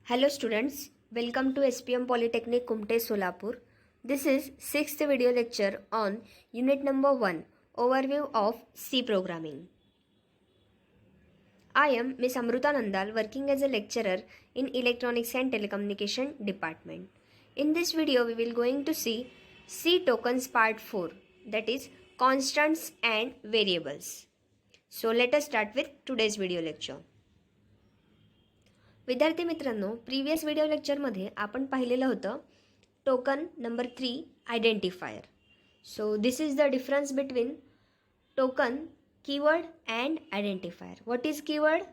Hello students, welcome to SPM Polytechnic Kumte Solapur. This is 6th video lecture on unit number 1, overview of C programming. I am Ms. Amruta Nandal, working as a lecturer in Electronics and Telecommunication department. In this video we will going to see C tokens part 4, that is constants and variables. So let us start with today's video lecture. विद्यार्थी मित्रांनो, previous video लेक्चरमध्ये आपण पाहिलेलं होतं token number 3 identifier. So this is the difference between token, keyword and identifier. What is keyword?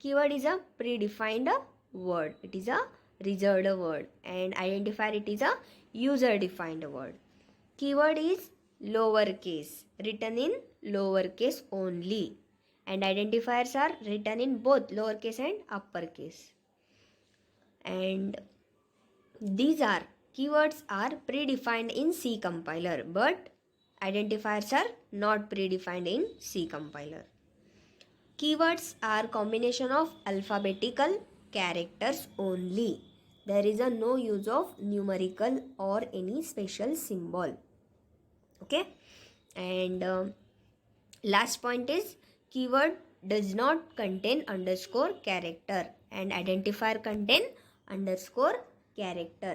Keyword is a predefined word, it is a reserved word, and identifier it is a user defined word. Keyword is lower case, written in lower case only, and identifiers are written in both lower case and upper case. And these are keywords are predefined in C compiler, but identifiers are not predefined in C compiler. Keywords are combination of alphabetical characters only. There is a no use of numerical or any special symbol. Okay, and last point is keyword does not contain underscore character and identifier contain underscore character.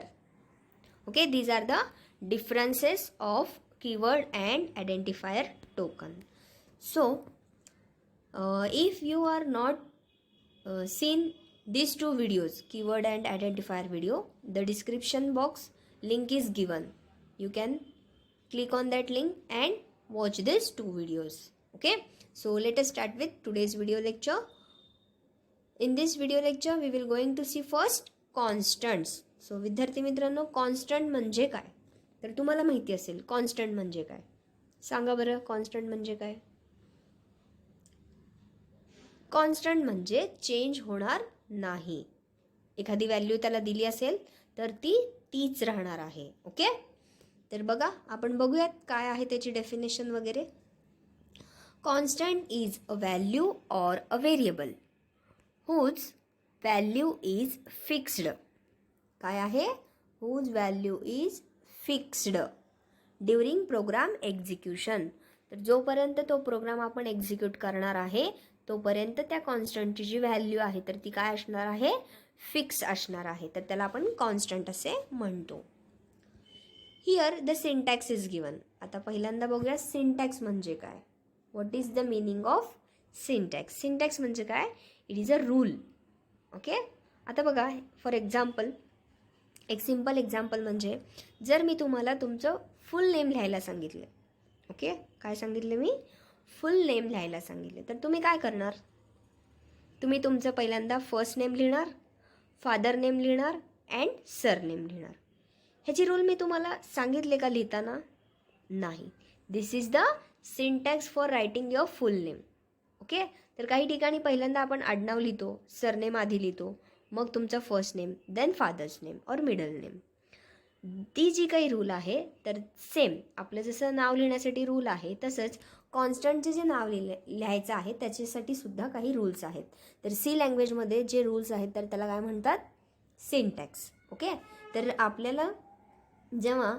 Okay, these are the differences of keyword and identifier token. So if you are not seen these two videos, keyword and identifier video, the description box link is given. You can click on that link and watch these two videos. Okay, so let us start with today's video lecture. In this video lecture we will going to see first constants. So विद्यार्थी मित्रांनो, constant म्हणजे काय? तर तुम्हाला माहिती असेल constant म्हणजे काय. सांगा बरं, कॉन्स्टंट म्हणजे काय? कॉन्स्टंट म्हणजे चेंज होणार नाही. एखादी व्हॅल्यू त्याला दिली असेल तर ती तीच राहणार आहे. ओके, तर बघा, आपण बघूयात काय आहे त्याची डेफिनेशन वगैरे. Constant is a value or a variable whose value is fixed. काय आहे? Whose value is fixed during program execution. तर जोपर्यंत तो प्रोग्राम आपण एक्झिक्यूट करणार आहे तोपर्यंत त्या कॉन्स्टंटची जी व्हॅल्यू आहे तर ती काय असणार आहे? फिक्स असणार आहे. तर त्याला आपण कॉन्स्टंट असे म्हणतो. Here the syntax is given. आता पहिल्यांदा बघूया सिंटॅक्स म्हणजे काय. What is the meaning of syntax? Syntax म्हणजे काय? It is a rule. Okay, आता बघा, फॉर एक्झाम्पल, एक सिम्पल एक्झाम्पल म्हणजे जर मी तुम्हाला तुमचं फुल नेम लिहायला सांगितलं. ओके, काय सांगितलं मी? फुल नेम लिहायला सांगितले, तर तुम्ही काय करणार? तुम्ही तुमचं पहिल्यांदा फर्स्ट नेम लिहिणार, फादर नेम लिहिणार अँड सर नेम लिहिणार. ह्याची रूल मी तुम्हाला सांगितले का लिहिताना? नाही. This is the syntax for writing your full name. Okay, तर काही ठिकाणी पहिल्यांदा आपण आडनाव लिहितो, सरनेम आधी लिहितो, मग तुमचं first name, then father's name और मिडल नेम. ती जी काही रूल आहे तर सेम आपलं जसं नाव लिहिण्यासाठी रूल आहे तसंच कॉन्स्टंटचे जे नाव लिहायचं आहे त्याच्यासाठी सुद्धा काही रूल्स आहेत. तर सी लँग्वेजमध्ये जे रूल्स आहेत तर त्याला काय म्हणतात? सिंटॅक्स. ओके, तर आपल्याला जेव्हा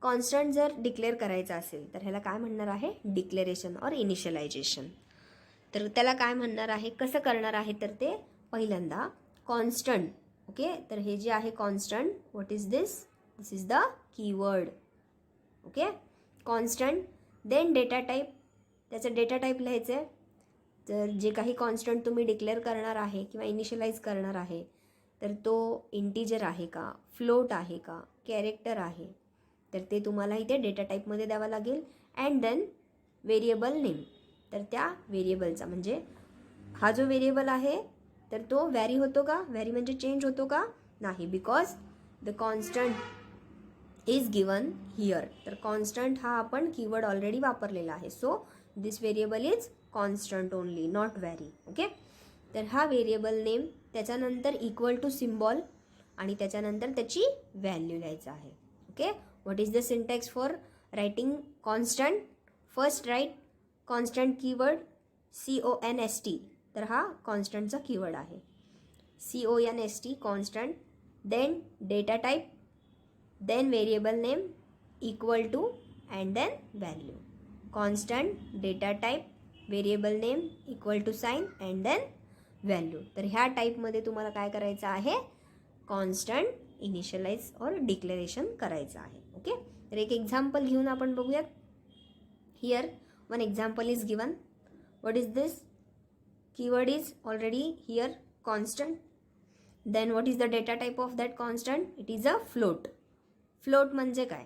कॉन्स्टंट जर डिक्लेअर करायचा असेल तर ह्याला काय म्हणणार आहे? डिक्लेरेशन और इनिशियलायझेशन. तर त्याला काय म्हणणार आहे, कसं करणार आहे? तर ते पहिल्यांदा कॉन्स्टंट. ओके, तर हे जे आहे constant, what is this? This is the keyword. Okay, constant, then data type. त्याचं डेटा टाईप लिहायचं आहे. तर जे काही कॉन्स्टंट तुम्ही डिक्लेअर करणार आहे किंवा इनिशियलाइज करणार आहे तर तो इंटीजर आहे का, फ्लोट आहे का, कॅरेक्टर आहे, तर ते तुम्हाला इथे डेटा टाईपमध्ये द्यावं लागेल. And then variable name. तर त्या व्हेरिएबलचा म्हणजे हा जो व्हेरिएबल आहे तर तो व्हॅरी होतो का? व्हॅरी म्हणजे चेंज होतो का? नाही, because the constant is given here. तर कॉन्स्टंट हा आपण कीवर्ड ऑलरेडी वापरलेला आहे. So this variable is constant only, not vary. Okay, तर हा व्हेरिएबल नेम, त्याच्यानंतर इक्वल टू सिम्बॉल आणि त्याच्यानंतर त्याची व्हॅल्यू लिहायचं आहे. Okay, what is the syntax for writing constant? First write constant keyword CONST. तर हा कॉन्स्टंटचा कीवर्ड आहे. CONST constant, then data type, then variable name equal to and then value. Constant, data type, variable name equal to sign and then value. तर ह्या टाईपमध्ये तुम्हाला काय करायचं आहे, कॉन्स्टंट इनिशियलाइज और डिक्लेरेशन करायचं आहे. ओके, तर एक एक्झाम्पल घेऊन आपण बघूयात. Here one example is given. What is this? Keyword is already here constant. Then what is the data type of that constant? It is a float. Float म्हणजे काय?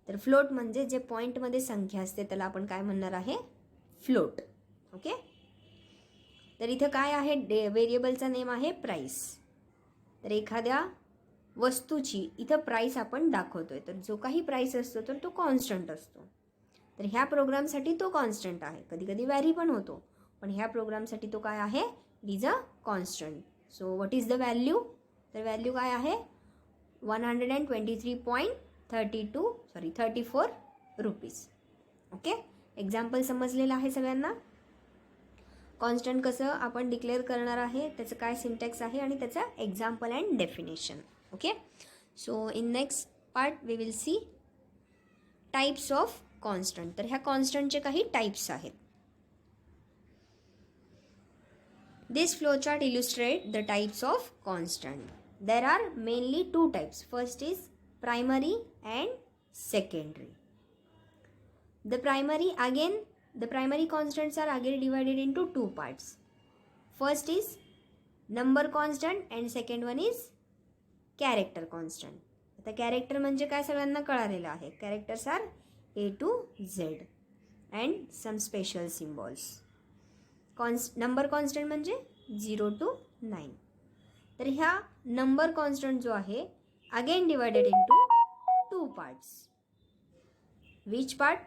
तर फ्लोट म्हणजे जे पॉईंटमध्ये संख्या असते त्याला आपण काय म्हणणार आहे? फ्लोट. ओके, तर इथं काय आहे? व्हेरिएबलचा नेम आहे प्राईस. तर एखाद्या वस्तूची इथं प्राईस आपण दाखवतोय, तर जो काही प्राईस असतो तर तो कॉन्स्टंट असतो. तर ह्या प्रोग्रामसाठी तो कॉन्स्टंट आहे. कधी कधी व्हॅरी पण होतो, पण ह्या प्रोग्रामसाठी तो काय आहे? It is a constant. So what is the value? तर व्हॅल्यू काय आहे? 123.34 रुपीज. ओके, एक्झाम्पल समजलेलं आहे सगळ्यांना? कॉन्स्टंट कसं आपण डिक्लेअर करणार आहे, त्याचं काय सिंटॅक्स आहे आणि त्याचा example and definition. Okay, so in next part we will see types of constant. तर ह्या कॉन्स्टंटचे काही टाईप्स आहेत. This flowchart illustrate the types of constant. There are mainly two types. First is primary and secondary. The primary constants are again divided into two parts. First is number constant and second one is character constant. आता character म्हणजे काय सगळ्यांना कळालेलं आहे. Characters are A to Z and some special symbols. Number constant म्हणजे 0 to 9. तर ह्या number constant जो आहे again divided into two parts. Which part?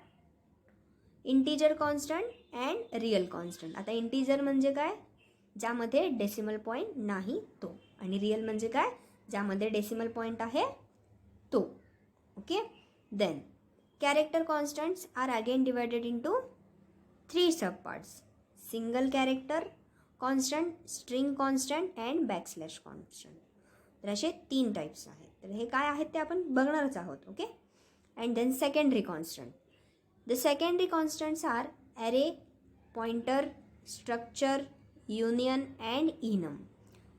Integer constant and real constant. आता इंटीजर म्हणजे काय? ज्यामध्ये डेसिमल पॉईंट नाही तो. आणि रिअल म्हणजे काय? ज्यामध्ये डेसिमल पॉईंट आहे तो. Okay, then character constants are again divided into 3 sub parts. Single character constant, string constant and backslash constant. तर असे 3 टाईप्स आहेत. तर हे काय आहेत ते आपण बघणारच आहोत. Okay, and then secondary constant. The secondary constants are array, pointer, structure, union and enum.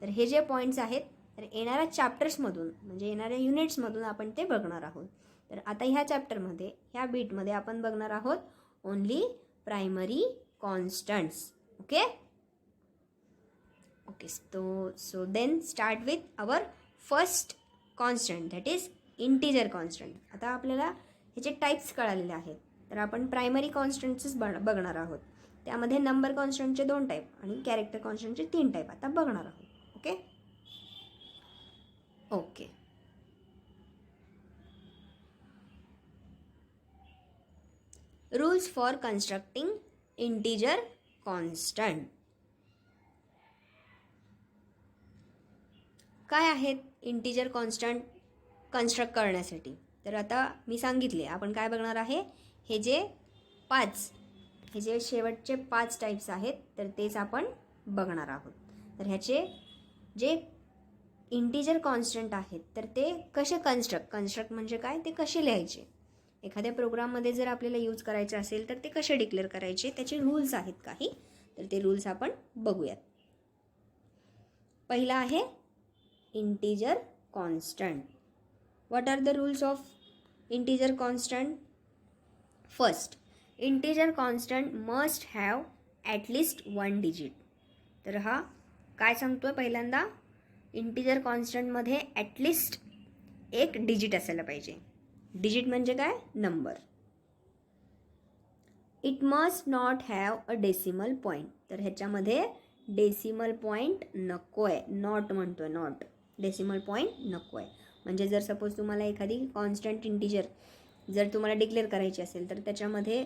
तर हे जे पॉईंट्स आहेत तर येणाऱ्या चॅप्टर्समधून म्हणजे येणाऱ्या युनिट्समधून आपण ते बघणार आहोत. तर आता ह्या चॅप्टरमध्ये ह्या बीटमध्ये आपण बघणार आहोत only primary constants. Okay okay, so then start with our first constant, that is integer constant. आता आपल्याला ह्याचे टाईप्स कळालेले आहेत. तर आपण प्रायमरी कॉन्स्टंट्सच बघणार आहोत. त्यामध्ये नंबर कॉन्स्टंटचे 2 टाईप आणि कॅरेक्टर कॉन्स्टंटचे 3 टाईप आता बघणार आहोत. Okay okay, rules for constructing integer constant. काय आहेत इंटीजर कॉन्स्टंट कन्स्ट्रक्ट करण्यासाठी? तर आता मी सांगितले आपण काय बघणार आहे. हे जे शेवटचे 5 टाईप्स आहेत तर तेच आपण बघणार आहोत. तर ह्याचे जे इंटीजर कॉन्स्टंट आहेत तर ते कसे कन्स्ट्रक्ट म्हणजे काय, ते कसे लिहायचे, एखाद्या प्रोग्राममध्ये जर आपल्याला यूज करायचे असेल तर ते कसे डिक्लेअर करायचे, त्याचे रूल्स आहेत काही. तर ते रूल्स आपण बघूयात. पहिला आहे integer constant. What are the rules of integer constant? First, integer constant must have at least 1 digit. तर हा काय सांगतोय? पहिल्यांदा इंटीजर कॉन्स्टंटमध्ये ॲटलिस्ट 1 डिजिट असायला पाहिजे. डिजिट म्हणजे काय? Number. It must not have a decimal point. तर ह्याच्यामध्ये डेसिमल पॉईंट नको आहे. नॉट म्हणतोय, नॉट. डेसिमल पॉईंट नको आहे. म्हणजे जर सपोज तुम्हाला एखादी कॉन्स्टंट इंटीजर जर तुम्हाला डिक्लेअर करायची असेल तर त्याच्यामध्ये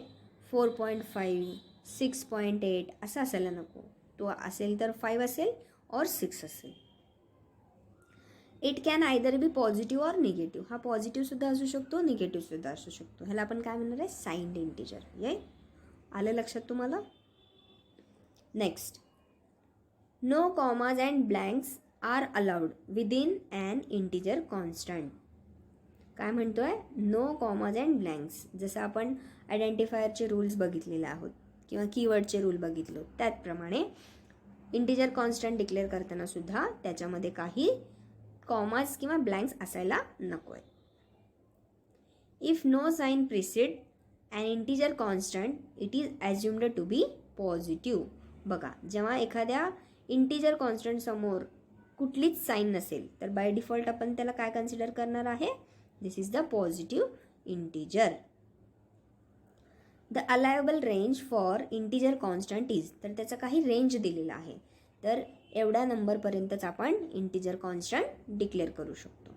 4.5, 6.8 असं असायला नको. तो असेल तर 5 असेल और 6 असेल. It can either be positive or negative. हा पॉझिटिव्हसुद्धा असू शकतो, निगेटिव्हसुद्धा असू शकतो. ह्याला आपण काय म्हणणार आहे? Signed integer. ये आलं लक्षात तुम्हाला? Next, no commas and blanks are allowed within an integer constant. काय म्हणतोय? No commas and blanks. जसं आपण आयडेंटिफायरचे रूल्स बघितलेले आहोत किंवा कीवर्डचे रूल बघितलो त्याचप्रमाणे इंटिजर कॉन्स्टंट डिक्लेअर करताना सुद्धा त्याच्यामध्ये काही कॉमाज किंवा ब्लँक्स असायला नको आहे. If no sign precede an integer constant it is assumed to be positive. बघा, जेव्हा एखाद्या इंटिजर कॉन्स्टंट समोर कुठलीच साईन नसेल तर बाय डिफॉल्ट आपण त्याला काय कन्सिडर करणार आहे? This is the positive integer. The allowable range for integer constant is. तर त्याचा काही रेंज दिलेला आहे. तर एवढ्या नंबरपर्यंतच आपण इंटिजर कॉन्स्टंट डिक्लेअर करू शकतो.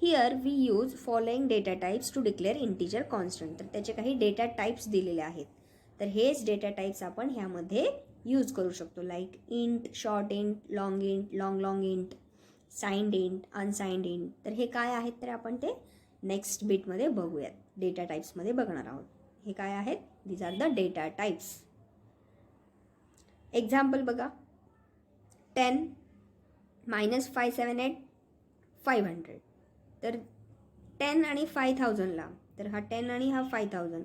Here we use following data types to declare integer constant. तर त्याचे काही डेटा टाईप्स दिलेले आहेत. तर हेच डेटा टाईप्स आपण ह्यामध्ये यूज करू शकतो. Like int, short int, long int, long int, signed int, unsigned int. तर हे काय आहेत तर आपण ते नेक्स्ट बिटमध्ये बघूयात. डेटा टाईप्समध्ये बघणार आहोत. हे काय आहेत? These are the data types. Example बघा. 10 - 578 500. तर 10 आणि 5000ला, तर हा 10 आणि हा 5000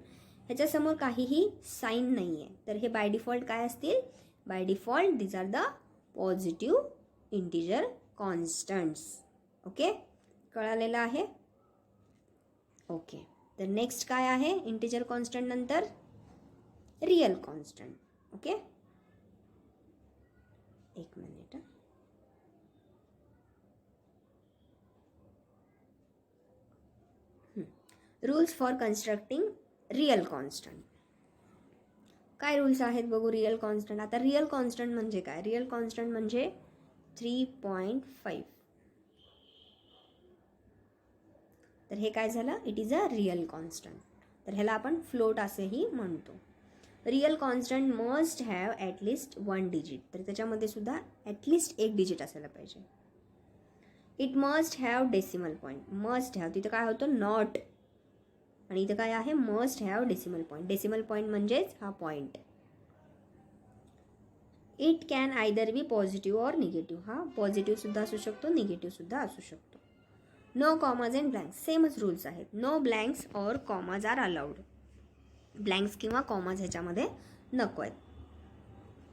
ह्याच्यासमोर काहीही साईन नाही आहे. तर हे बाय डिफॉल्ट काय असतील? By default these are the positive integer constants. Okay, कळालेलं आहे? ओके. तर नेक्स्ट काय आहे इंटिजर कॉन्स्टंट नंतर? Real constant. ओके, एक minute. Rules for constructing real constant. काय रूल्स आहेत बघू रियल कॉन्स्टंट. आता रियल कॉन्स्टंट म्हणजे काय? रियल कॉन्स्टंट म्हणजे 3.5. तर हे काय झालं? It is a real constant. तर ह्याला आपण फ्लोट असेही म्हणतो. Real constant must have at least 1 digit. तर त्याच्यामध्ये सुद्धा ॲटलिस्ट 1 डिजिट असायला पाहिजे. It must have decimal point. Must have, तिथं काय होतं? नॉट. आणि इथं काय आहे? Must have decimal point. Decimal point म्हणजेच हा point. It can either be positive or negative. हा पॉझिटिव्ह सुद्धा असू शकतो, निगेटिव्ह सुद्धा असू शकतो. No commas and blanks. सेमच रूल्स आहेत. No blanks or commas are allowed. Blanks किंवा कॉमाज ह्याच्यामध्ये नको आहेत.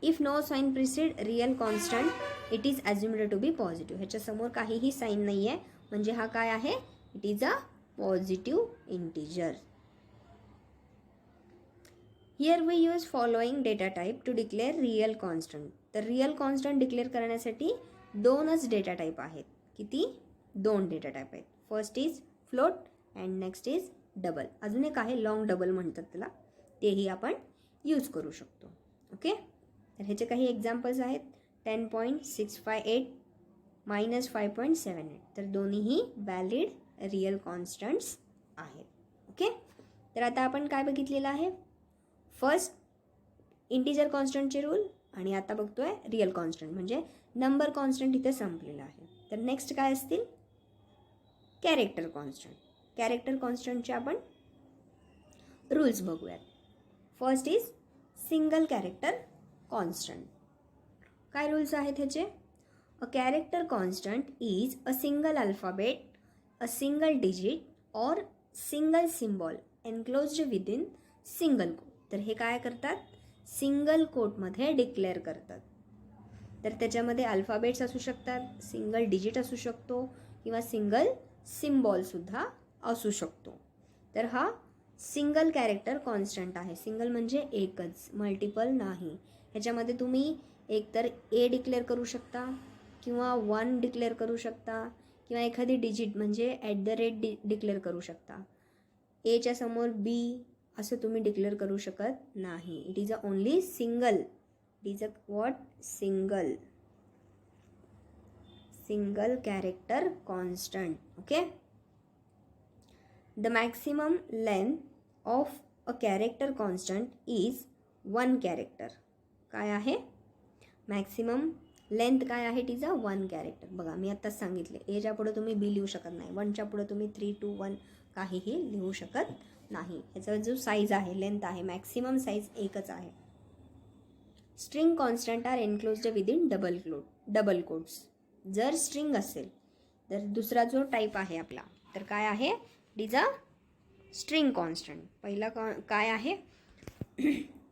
If no sign precede real constant it is assumed to be positive. ह्याच्यासमोर काहीही साईन नाही आहे म्हणजे हा काय आहे? It is a positive integer. Here we use following data type to declare real constant. तर रियल कॉन्स्टंट डिक्लेअर करण्यासाठी 2च डेटा टाईप आहेत. किती? 2 डेटा टाईप आहेत. First is float and next is double. अजून एक आहे लॉंग डबल म्हणतात त्याला, तेही आपण यूज करू शकतो. ओके, तर ह्याचे काही एक्झाम्पल्स आहेत. 10.658 - 5.78. तर दोन्हीही व्हॅलिड रियल कॉन्स्टंट्स आहेत. ओके, तर आता आपण काय बघितलेलं आहे? फर्स्ट इंटिजर कॉन्स्टंटचे रूल आणि आता बघतोय रियल कॉन्स्टंट म्हणजे नंबर कॉन्स्टंट इथे संपलेला आहे. तर नेक्स्ट काय असतील? Character constant. कॅरेक्टर कॉन्स्टंटचे आपण रूल्स बघूयात. First is single character constant. काय रूल्स आहेत ह्याचे? A character constant is a single alphabet, a single digit और single symbol enclosed within single quote. तर हे काय करतात? सिंगल कोटमध्ये डिक्लेअर करतात. तर त्याच्यामध्ये अल्फाबेट्स असू शकतात, सिंगल डिजिट असू शकतो किंवा सिंगल सिम्बॉलसुद्धा असू शकतो. तर हा सिंगल कॅरेक्टर कॉन्स्टंट आहे. सिंगल म्हणजे एकच, मल्टिपल नाही. ह्याच्यामध्ये तुम्ही एकतर ए डिक्लेअर करू शकता किंवा 1 डिक्लेअर करू शकता किंवा एखादी डिजिट म्हणजे डिक्लेअर करू शकता. एच्या समोर बी असं तुम्ही डिक्लेअर करू शकत नाही. It is a only single. It is a what? Single character constant. Okay. The maximum length of a character constant is 1 character. काय आहे? मॅक्सिमम लेंथ काय आहे? It is a 1 character. बघा मी आत्ताच सांगितले, एच्या पुढे तुम्ही बी लिहू शकत नाही, 1च्या पुढे तुम्ही 3, 2, 1 काहीही लिहू शकत नाही. ह्याचा जो साईज आहे, लेंथ आहे, मॅक्सिमम साईज एकच आहे. String constant are enclosed within double quotes. जर स्ट्रिंग असेल तर दुसरा जो टाईप आहे आपला तर काय आहे, it is a string constant. पहिला काय आहे,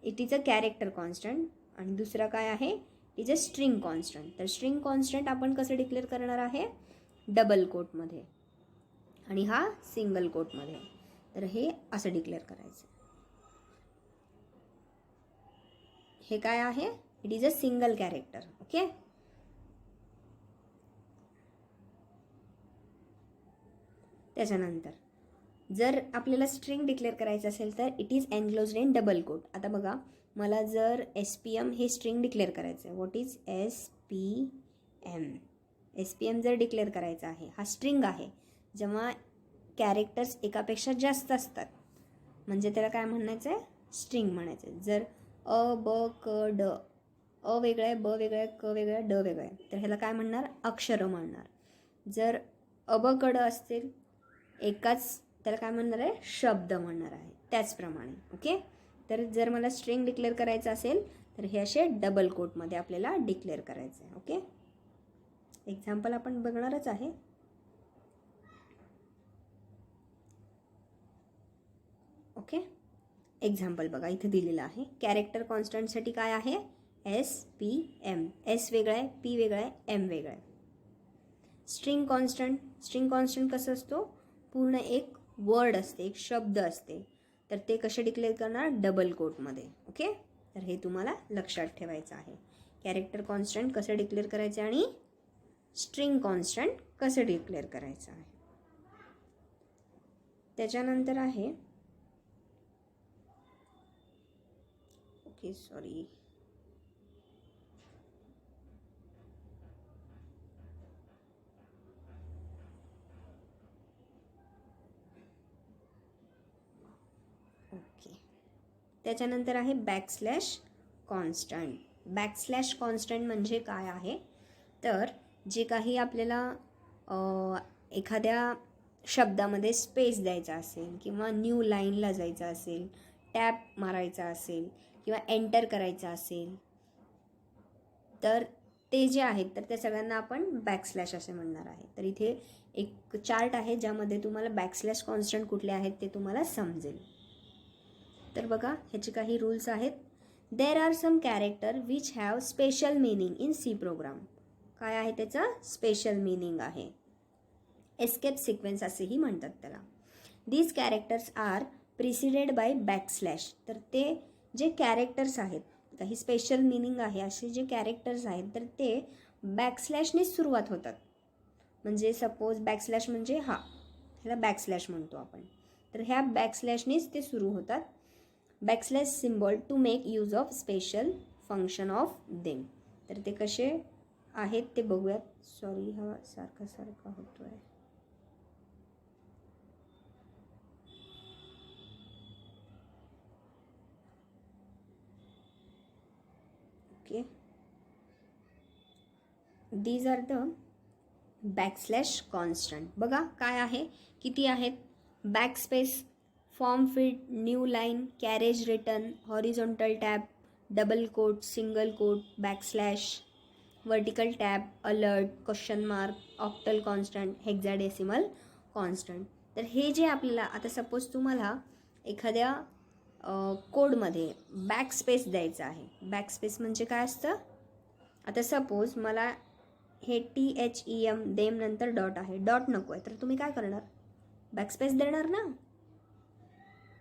it is a character constant आणि दुसरा काय आहे, it is a string constant. तर स्ट्रिंग कॉन्स्टंट आपण कसं डिक्लेअर करणार आहे, डबल कोटमध्ये आणि हा सिंगल कोटमध्ये. तर हे असं डिक्लेअर करायचं. हे काय आहे, it is a single character. Okay. त्याच्यानंतर जर आपल्याला स्ट्रिंग डिक्लेअर करायचं असेल तर it is enclosed in double quote. आता बघा, मला जर SPM हे स्ट्रिंग डिक्लेअर करायचं आहे. What is SPM? SPM जर डिक्लेअर करायचं आहे, हा स्ट्रिंग आहे. जेव्हा कॅरेक्टर्स एकापेक्षा जास्त असतात म्हणजे त्याला काय म्हणायचं आहे, स्ट्रिंग म्हणायचं आहे. जर अ ब क ड, अ वेगळं आहे, ब वेगळं आहे, क वेगळं आहे, ड वेगळं आहे, तर ह्याला काय म्हणणार, अक्षरं म्हणणार. जर अ ब क ड असतील एकाच, त्याला काय म्हणणार आहे, शब्द म्हणणार आहे. त्याचप्रमाणे. ओके. तर जर मला स्ट्रिंग डिक्लेअर करायचं असेल तर हे असे डबल कोटमध्ये आपल्याला डिक्लेअर करायचं आहे. ओके. एक्झाम्पल आपण बघणारच आहे. ओके. एक्झाम्पल बघा, इथे दिलेलं आहे. कॅरेक्टर कॉन्स्टंटसाठी काय आहे, SPM. S वेगळा आहे, P वेगळा आहे, M वेगळा आहे. स्ट्रिंग कॉन्स्टंट कसं असतो, पूर्ण एक वर्ड असते, एक शब्द असते. तर ते कसे डिक्लेअर करणार, डबल कोटमध्ये. ओके. तर हे तुम्हाला लक्षात ठेवायचं आहे. कॅरेक्टर कॉन्स्टंट कसं डिक्लेअर करायचं आणि स्ट्रिंग कॉन्स्टंट कसं डिक्लेअर करायचं आहे. त्याच्यानंतर आहे, ओके सॉरी, ओके. त्याच्यानंतर आहे बॅकस्लॅश कॉन्स्टंट. बॅकस्लॅश कॉन्स्टंट म्हणजे काय आहे, तर जे काही आपल्याला एखाद्या शब्दामध्ये स्पेस द्यायचा असेल किंवा न्यू लाईनला जायचं असेल, टॅप मारायचा असेल किंवा एंटर करायचा असेल, तर ते जे आहेत तर त्या सगळ्यांना आपण बॅकस्लॅश असे म्हणणार आहे. तर इथे एक चार्ट आहे ज्यामध्ये तुम्हाला बॅकस्लॅश कॉन्स्टंट कुठले आहेत ते तुम्हाला समजेल. तर बघा, ह्याचे काही रूल्स आहेत. There are some character which have special meaning in C program. काय आहे त्याचं, स्पेशल मिनिंग आहे. एस्केप सिक्वेन्स असेही म्हणतात त्याला. These characters are preceded by backslash. तर ते जे कॅरेक्टर्स आहेत, काही स्पेशल मिनिंग आहे असे जे कॅरेक्टर्स आहेत तर ते बॅकस्लॅशनेच सुरुवात होतात. म्हणजे सपोज बॅकस्लॅश म्हणजे ह्याला बॅकस्लॅश म्हणतो आपण, तर ह्या बॅकस्लॅशनेच ते सुरू होतात. Backslash symbol to make use of special function of them. तर ते कसे आहेत ते बघूयात. सॉरी, हा सारखा होतो आहे. Okay. These are the backslash constant. बघा काय आहे, किती आहेत, backspace, form feed, new line, carriage return, horizontal tab, double quote, single quote, backslash, vertical tab, alert, question mark, octal constant, hexadecimal constant. तर हे जे आपल्याला, आता सपोज तुम्हाला एखाद्या कोडमध्ये बॅकस्पेस द्यायचं आहे. बॅकस्पेस म्हणजे काय असतं, आता सपोज मला हे THEM देम नंतर डॉट आहे, डॉट नको आहे, तर तुम्ही काय करणार, बॅकस्पेस देणार ना.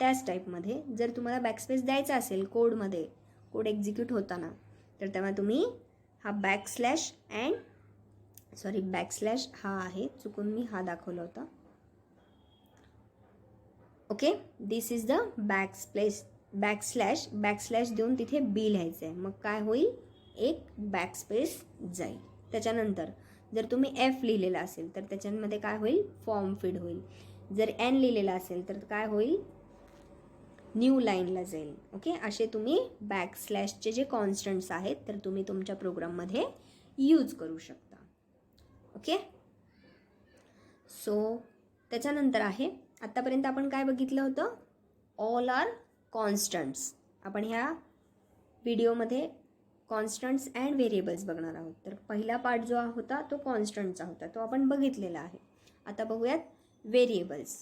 त्याच टाईपमध्ये जर तुम्हाला बॅकस्पेस द्यायचा असेल कोडमध्ये, कोड एक्झिक्यूट होताना, तर तेव्हा तुम्ही हा बॅकस्लॅश बॅकस्लॅश हा आहे, चुकून मी हा दाखवला होता. Okay. This is the backslash देऊन तिथे बी लिहायचं आहे. मग काय होईल, एक बॅकस्पेस जाईल. त्याच्यानंतर जर तुम्ही F लिहिलेला असेल तर त्याच्यामध्ये काय होईल, फॉर्म फीड होईल. जर N लिहिलेला असेल तर काय होईल, न्यू लाईनला जाईल. ओके. असे तुम्ही बॅकस्लॅशचे जे कॉन्स्टंट्स आहेत तर तुम्ही तुमच्या प्रोग्राममध्ये यूज करू शकता. ओके. सो त्याच्यानंतर आहे, आत्तापर्यंत आपण काय बघितलं होतं, ऑल आर कॉन्स्टंट्स. आपण ह्या व्हिडिओमध्ये कॉन्स्टंट्स अँड व्हेरिएबल्स बघणार आहोत. तर पहिला पार्ट जो होता तो कॉन्स्टंटचा होता, तो आपण बघितलेला आहे. आता बघूयात व्हेरिएबल्स.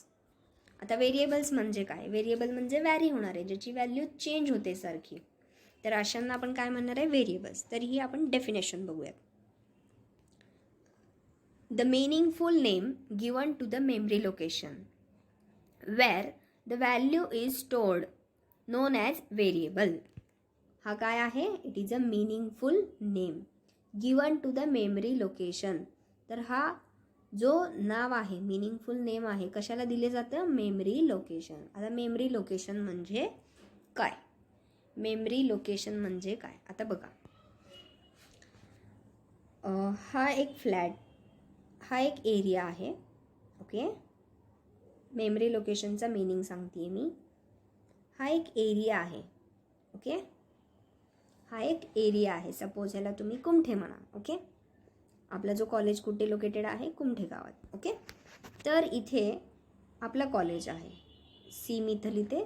आता व्हेरिएबल्स म्हणजे काय? व्हेरिएबल म्हणजे व्हॅरी होणारे, ज्याची व्हॅल्यू चेंज होते सारखी. तर अशांना आपण काय म्हणणार आहे? व्हेरिएबल्स. तर ही आपण डेफिनेशन बघूयात. The meaningful name given to the memory location where the value is stored known as variable. हा काय आहे? It is a meaningful name given to the memory location. तर हा जो नाव आहे, मीनिंगफुल नेम आहे, कशाला दिले जातं? Memory location. आता मेमरी लोकेशन म्हणजे काय? मेमरी लोकेशन म्हणजे काय? आता बघा, हा एक फ्लॅट, हा एक एरिया आहे. ओके, मेमरी लोकेशनचा मीनिंग सांगते मी. हा एक एरिया आहे. ओके, हा एक एरिया आहे. सपोज ह्याला तुम्ही कुमठे म्हणा. ओके, आपला जो कॉलेज कुठे लोकेटेड आहे? कुमठे गावात. ओके, तर इथे आपलं कॉलेज आहे. सी मिथल इथे,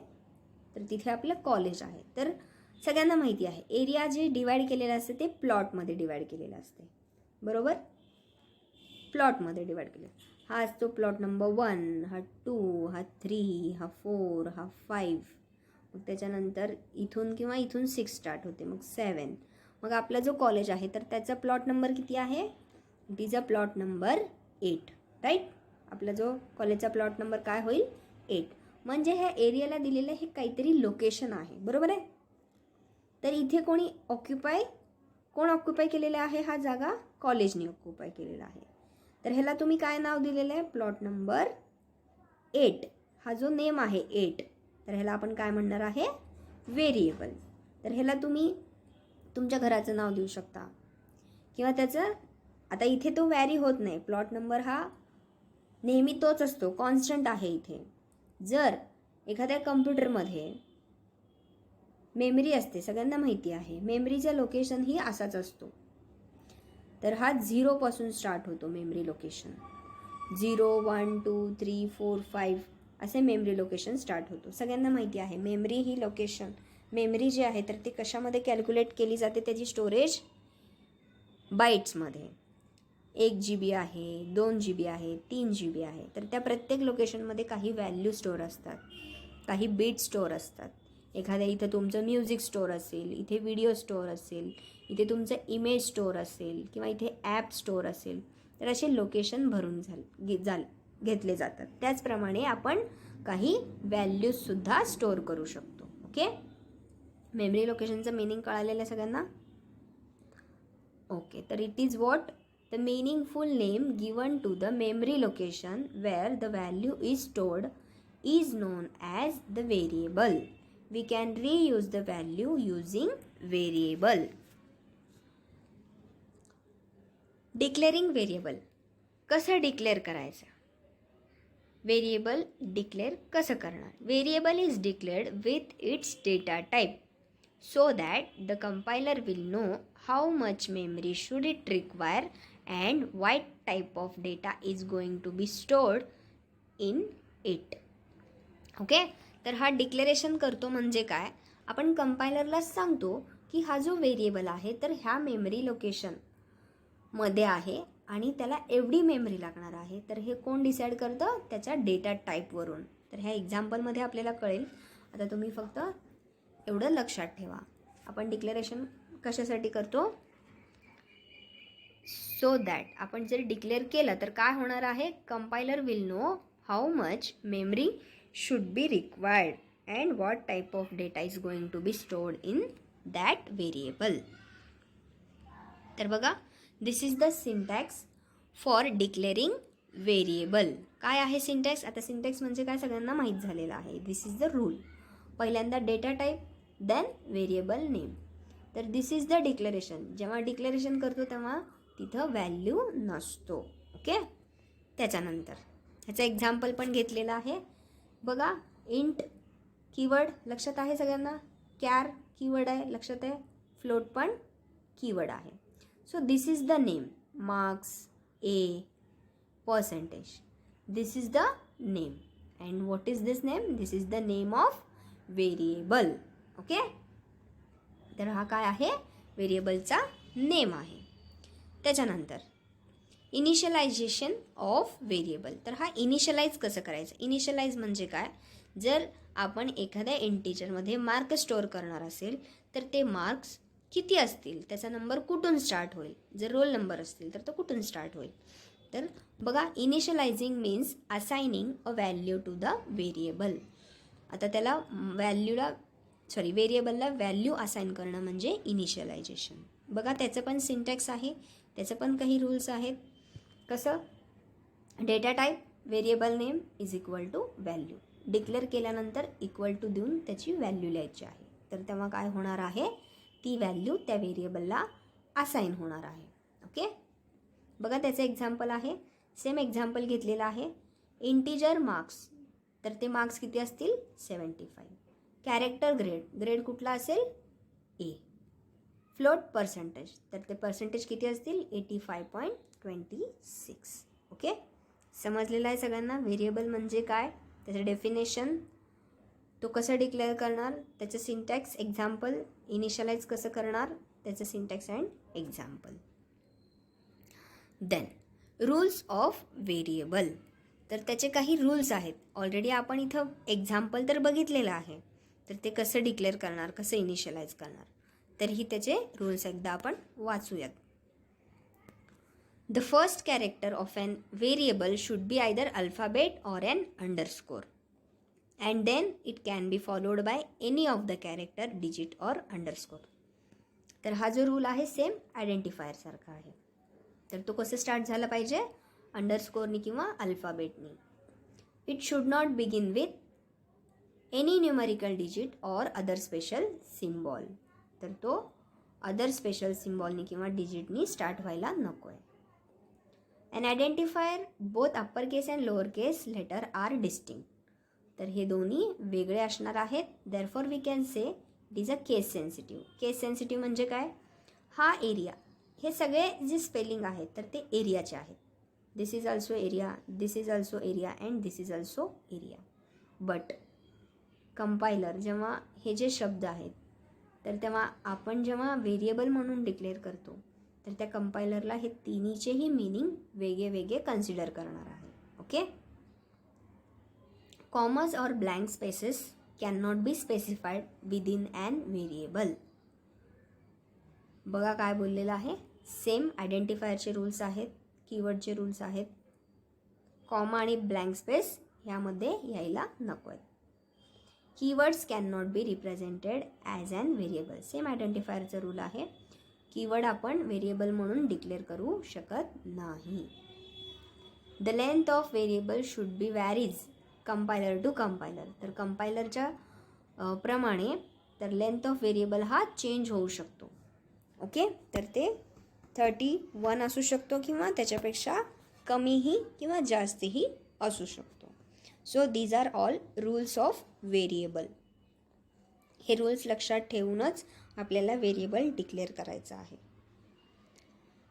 तर तिथे आपलं कॉलेज आहे. तर सगळ्यांना माहिती आहे एरिया जे डिवाईड केलेलं असते ते प्लॉटमध्ये डिवाईड केलेलं असते. बरोबर, प्लॉटमध्ये डिवाईड केलं. हा असतो प्लॉट नंबर 1, हा 2, हा 3, हा 4, हा 5. मग त्याच्यानंतर इथून किंवा इथून 6 स्टार्ट होते, मग 7. मग आपला जो कॉलेज आहे तर त्याचा प्लॉट नंबर किती आहे? It is a plot number 8. Right, आपला जो कॉलेजचा प्लॉट नंबर काय होईल? 8. म्हणजे ह्या एरियाला दिलेलं हे काहीतरी लोकेशन आहे. बरोबर आहे. तर इथे कोण ऑक्युपाय केलेलं आहे? हा जागा कॉलेजने ऑक्युपाय केलेला आहे. तर ह्याला तुम्ही काय नाव दिलेलं आहे? Plot number 8. हा जो नेम आहे 8, तर ह्याला आपण काय म्हणणार आहे? व्हेरिएबल. तर ह्याला तुम्ही तुमच्या घराचं नाव देऊ शकता किंवा त्याचं, आता इथे तो व्हॅरी होत नाही. प्लॉट नंबर हा नेहमी तोच असतो, कॉन्स्टंट आहे इथे. जर एखाद्या कम्प्युटरमध्ये मेमरी असते, सगळ्यांना माहिती आहे मेमरीचं लोकेशन ही असाच असतो. तर हा 0 स्टार्ट होतो मेमरी लोकेशन. 0, 1, 2, 3, 4, 5 असे मेमरी लोकेशन स्टार्ट होतो. सगळ्यांना माहिती आहे मेमरी ही लोकेशन, मेमरी जी आहे तर ती कशामध्ये कॅल्क्युलेट केली जाते? त्याची स्टोरेज बाईट्समध्ये. 1 GB आहे, 2 GB आहे, 3 GB आहे. तर त्या प्रत्येक लोकेशनमध्ये काही व्हॅल्यू स्टोअर असतात, काही बीट स्टोअर असतात. एखाद्या इथं तुमचं म्युझिक स्टोअर असेल, इथे व्हिडिओ स्टोअर असेल, इथे तुमचं इमेज स्टोअर असेल किंवा इथे ॲप स्टोअर असेल. तर असे लोकेशन भरून घेतले जातात. त्याचप्रमाणे आपण काही व्हॅल्यूजसुद्धा स्टोअर करू शकतो. ओके, मेमरी लोकेशनचं मिनिंग कळालेलं आहे सगळ्यांना? ओके, तर it is what the meaningful name given to the memory location where the value is stored is known as the variable. We can reuse the value using variable. Declaring variable. कसं declare करायचं? Variable declare कसं करणार? Variable is declared with its data type so that the compiler will know how much memory should it require and what type of data is going to be stored in it. Okay, तर हा declaration करतो म्हणजे काय? आपण कंपायलरला सांगतो की हा जो व्हेरिएबल आहे तर ह्या मेमरी लोकेशनमध्ये आहे आणि त्याला एवढी मेमरी लागणार आहे. तर हे कोण डिसाईड करतं? त्याच्या डेटा टाईपवरून. तर ह्या एक्झाम्पलमध्ये आपल्याला कळेल. आता तुम्ही फक्त एवढं लक्षात ठेवा, आपण डिक्लेरेशन कशासाठी करतो? सो दॅट आपण जर डिक्लेअर केलं तर काय होणार आहे? Compiler will know how much memory should be required and what type of data is going to be stored in that variable. तर बघा, this is the syntax for declaring variable. काय आहे सिंटॅक्स? आता सिंटॅक्स म्हणजे काय सगळ्यांना माहीत झालेलं आहे. This is the rule. पहिल्यांदा data type, then variable name. तर दिस इज द डिक्लेरेशन. जेव्हा डिक्लेरेशन करतो तेव्हा तिथं व्हॅल्यू नसतो. ओके, त्याच्यानंतर ह्याचं एक्झाम्पल पण घेतलेलं आहे. बघा, इंट कीवर्ड लक्षात आहे सगळ्यांना, कॅर कीवर्ड आहे लक्षात आहे, फ्लोट पण कीवर्ड आहे. So this is the name, marks, A, percentage. This is the name and what is this name? This is the name of variable. Okay, तर हा काय आहे? व्हेरिएबलचा नेम आहे. त्याच्यानंतर इनिशियलायझेशन ऑफ व्हेरिएबल. तर हा इनिशियलाइज कसं करायचं? इनिशियलाइज म्हणजे काय? जर आपण एखाद्या इंटिजरमध्ये मार्क स्टोअर करणार असेल तर ते मार्क्स किती असतील, त्याचा नंबर कुठून स्टार्ट होईल, जर रोल नंबर असतील तर तो कुठून स्टार्ट होईल. तर बघा, initialising means assigning a value to the variable. आता त्याला व्हेरिएबलला व्हॅल्यू असाइन करणं म्हणजे इनिशियलायझेशन. बघा, त्याचं पण सिंटॅक्स आहे, त्याचं पण काही रूल्स आहेत. कसं? Data type variable name is equal to value. Declare केल्यानंतर इक्वल टू देऊन त्याची व्हॅल्यू लिहायची आहे. तर तेव्हा काय होणार आहे? ती व्हॅल्यू त्या व्हेरिएबलला असाइन होणार आहे. ओके, बघा त्याचं एक्झाम्पल आहे. सेम एक्झाम्पल घेतलेलं आहे. इंटिजर मार्क्स, तर ते मार्क्स किती असतील? 75. कॅरेक्टर ग्रेड कुठला असेल? ए. फ्लोट पर्सेंटेज, तर ते पर्सेंटेज किती असतील? 85.26. ओके, समजलेलं आहे सगळ्यांना व्हेरिएबल म्हणजे काय, त्याचं डेफिनेशन, तो कसं डिक्लेअर करणार, त्याचं सिंटॅक्स, एक्झाम्पल, इनिशियलाइज कसं करणार, त्याचं syntax and example. Then rules of variable. तर त्याचे काही रूल्स आहेत. ऑलरेडी आपण इथं एक्झाम्पल तर बघितलेलं आहे. तर ते कसं डिक्लेअर करणार, कसं इनिशियलाइज करणार, तरीही त्याचे रूल्स एकदा आपण वाचूयात. The first character of an variable should be either alphabet or an underscore, and then it can be followed by any of the character, digit or underscore. तर हा जो रूल आहे सेम आयडेंटिफायर सारखा आहे. तर तो कसं स्टार्ट झाला पाहिजे? अंडरस्कोरनी किंवा अल्फाबेटनी. It should not begin with any numerical digit और अदर स्पेशल सिम्बॉल. तर तो अदर स्पेशल सिम्बॉलनी किंवा डिजिटनी स्टार्ट व्हायला नको आहे. An identifier both uppercase and lowercase letter are distinct. तर हे दोन्ही वेगळे असणार आहेत. Therefore we can say it is a case sensitive. Case sensitive म्हणजे काय? हा एरिया, हे सगळे जे स्पेलिंग आहेत तर ते एरियाचे आहेत. This is also area, this is also area and this is also area. But compiler जेव्हा हे जे शब्द आहेत तर तेव्हा आपण जेव्हा व्हेरिएबल म्हणून डिक्लेअर करतो तर त्या कंपायलरला हे तिन्हीचेही मीनिंग वेगळे वेगळे कन्सिडर करणार आहे. ओके, कॉमर्स और blank spaces can not be specified within an variable. बघा काय बोललेलं आहे. सेम आयडेंटिफायरचे रूल्स आहेत, कीवर्डचे रूल्स आहेत. कॉमा आणि ब्लँक स्पेस ह्यामध्ये यायला नको आहेत. Keywords can not be represented as an variable. Same आयडेंटिफायरचा रूल आहे. कीवर्ड आपण व्हेरिएबल म्हणून डिक्लेअर करू शकत नाही. The length of variable should be varies compiler to compiler. तर कंपायलरच्या प्रमाणे तर लेंथ ऑफ व्हेरिएबल हा चेंज होऊ शकतो. ओके, तर ते 31 असू शकतो किंवा त्याच्यापेक्षा कमीही किंवा जास्तही असू शकतो. So these are all rules of variable. हे रूल्स लक्षात ठेवूनच आपल्याला व्हेरिएबल डिक्लेअर करायचं आहे.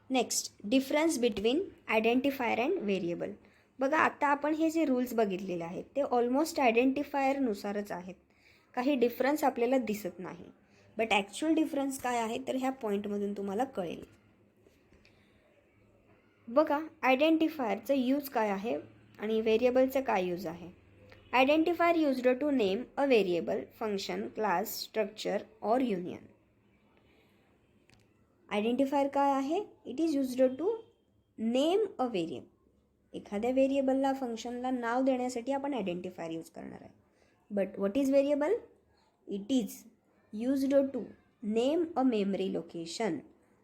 Next, difference between identifier and variable. बघा, आता आपण हे जे रूल्स बघितलेले आहेत ते ऑलमोस्ट आयडेंटिफायरनुसारच आहेत. काही डिफरन्स आपल्याला दिसत नाही. बट ॲक्च्युअल डिफरन्स काय आहे तर ह्या पॉईंटमधून तुम्हाला कळेल. बघा, आयडेंटिफायरचं यूज काय आहे आणि व्हेरिएबलचं काय यूज आहे. Identifier used to name a variable, function, class, structure और युनियन. आयडेंटिफायर काय आहे? It is used to name a variable. एखाद्या व्हेरिएबलला, फंक्शनला नाव देण्यासाठी आपण आयडेंटिफायर यूज करणार आहे. But what is variable? It is used to name a memory location.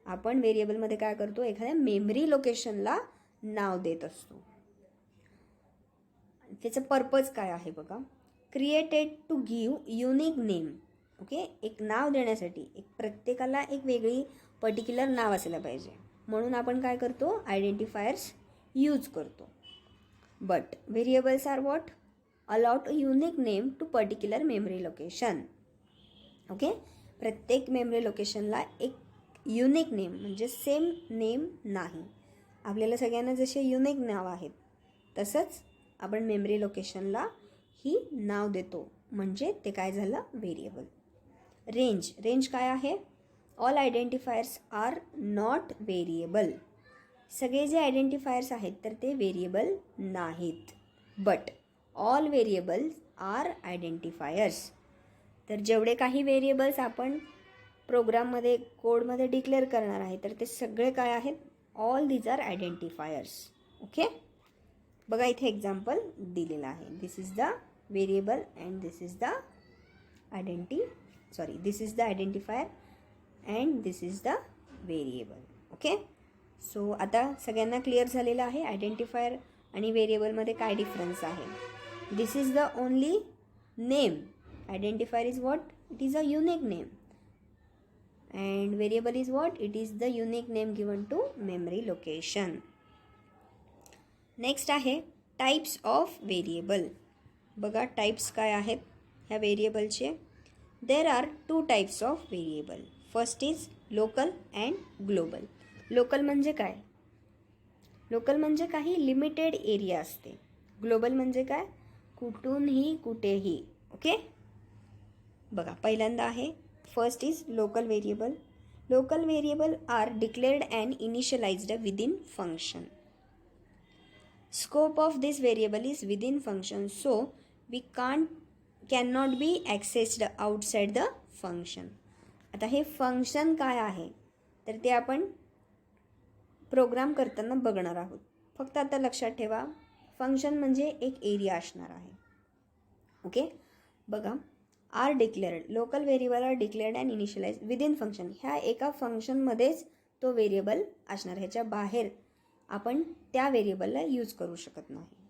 आपण व्हेरिएबलमध्ये काय करतो? एखाद्या मेमरी लोकेशनला नाव देत असतो. त्याचं पर्पज काय आहे बघा. Created to give unique name. Okay, एक नाव देण्यासाठी एक प्रत्येकाला एक वेगळी पर्टिक्युलर नाव असायला पाहिजे, म्हणून आपण काय करतो? आयडेंटिफायर्स यूज करतो. But variables are what? Allowed a unique name to particular memory location. Okay, प्रत्येक मेमरी लोकेशनला एक युनिक नेम म्हणजे सेम नेम नाही. आपल्याला सगळ्यांना जसे युनिक नाव आहेत तसंच आपण मेमरी लोकेशनला ही नाव देतो, म्हणजे ते काय झालं? व्हेरिएबल. रेंज काय आहे? All identifiers are not variable. सगळे जे आयडेंटिफायर्स आहेत तर ते व्हेरिएबल नाहीत. But all variables are identifiers. तर जेवढे काही व्हेरिएबल्स आपण प्रोग्राममध्ये कोडमध्ये डिक्लेअर करणार आहे तर ते सगळे काय आहेत, all these are identifiers. Okay, बघा इथे एक्झाम्पल दिलेलं आहे. This is the variable and this is the this is the identifier and this is the variable. Okay, so आता सगळ्यांना क्लिअर झालेलं आहे आयडेंटिफायर आणि व्हेरिएबलमध्ये काय डिफरन्स आहे. This is the only name. Identifier is what, it is a unique name. And variable is what, it is the unique name given to memory location. Next आहे types of variable. बघा types काय आहेत ह्या व्हेरिएबलचे. There are 2 types of variable. First is local and global. Local म्हणजे काय, local म्हणजे काही लिमिटेड एरिया असते. ग्लोबल म्हणजे काय, कुठूनही कुठेही. ओके, बघा पहिल्यांदा आहे first is local variable. Local variable are declared and initialized within function. Scope of this variable is within function, so we can not be accessed outside the function. आता हे फंक्शन काय आहे तर ते आपण प्रोग्राम करताना बघणार आहोत. फक्त आता लक्षात ठेवा फंक्शन म्हणजे एक एरिया असणार आहे. ओके, बघा are declared, local variable are declared and initialise within function. ह्या एका फंक्शनमध्येच तो व्हेरिएबल असणार, ह्याच्या बाहेर आपण त्या व्हेरिएबलला यूज करू शकत नाही.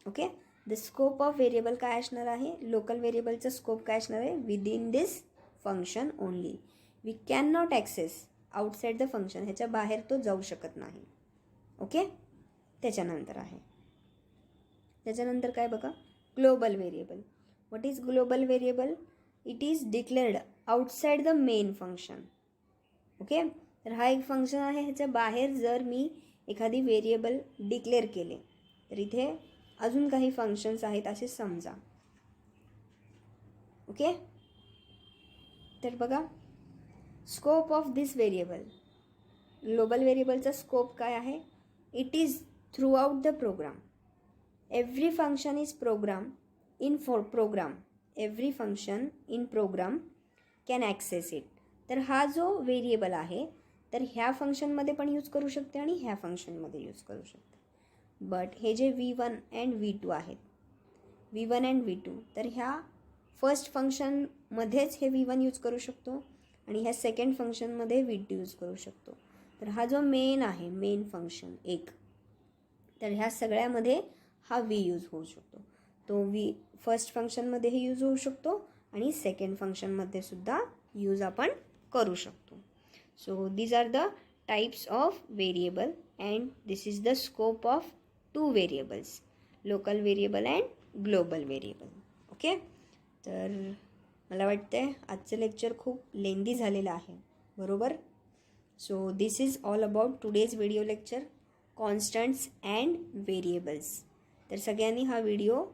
Okay, the scope of variable काय असणार आहे, लोकल व्हेरिएबलचा स्कोप काय असणार आहे, within this function only. We can not access outside the function, ह्याच्या बाहेर तो जाऊ शकत नाही. ओके, त्याच्यानंतर काय बघा global variable. What is global variable? It is declared outside the main function. Okay, तर हा एक फंक्शन आहे, ह्याच्या बाहेर जर मी एखादी व्हेरिएबल डिक्लेअर केले तर इथे अजून काही फंक्शन्स आहेत असे समजा. ओके, तर बघा scope of this variable. Global व्हेरिएबलचा स्कोप काय आहे, it is throughout the program. Every function is program in program. Every function in program can access it. तर हा जो व्हेरिएबल आहे तर ह्या फंक्शनमध्ये पण यूज करू शकते आणि ह्या फंक्शनमध्ये यूज करू शकते. बट हे जे V1 अँड V2 आहेत, V1 अँड V2, तर ह्या फर्स्ट फंक्शनमध्येच हे V1 यूज करू शकतो आणि ह्या सेकंड फंक्शनमध्ये V2 यूज करू शकतो. तर हा जो मेन आहे, मेन फंक्शन एक, तर ह्या सगळ्यामध्ये हा V यूज होऊ शकतो. तो फर्स्ट फंक्शनमध्येही यूज होऊ शकतो आणि सेकंड फंक्शनमध्ये सुद्धा यूज आपण करू शकतो. So these are the types of variable and this is the scope of 2 variables, local variable and global variable. Okay, तर मला वाटतं आजचं लेक्चर खूप लेंदी झालेलं आहे, बरोबर. So this is all about today's video lecture, constants and variables. तर सगळ्यांनी हा व्हिडिओ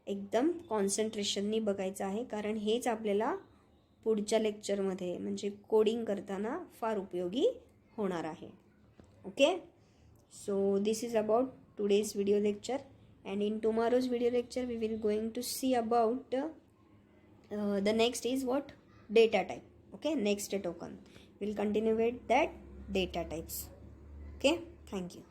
एकदम कॉन्सन्ट्रेशननी बघायचं आहे, कारण हेच आपल्याला पुढच्या लेक्चरमध्ये म्हणजे कोडिंग करताना फार उपयोगी होणार आहे. Okay, so this is about today's video lecture and in tomorrow's video lecture we will going to see about the next is what, data type. Okay, next token will continue with that data types. Okay, thank you.